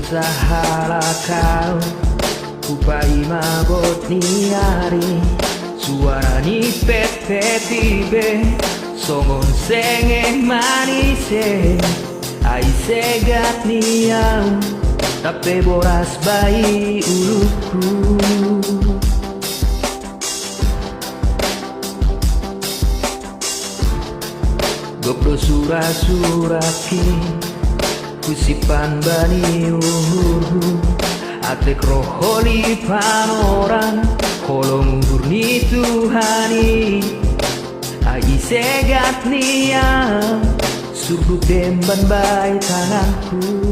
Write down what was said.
sahala kau kupai mabot ni ari suara ni pepe tibe songon senge manise ai segat ni au tapi boras bayi uluku gopro sura-suraki kusipan bani atek roholi panoran kolong murni Tuhani ai segat niam suku temban bayi tanganku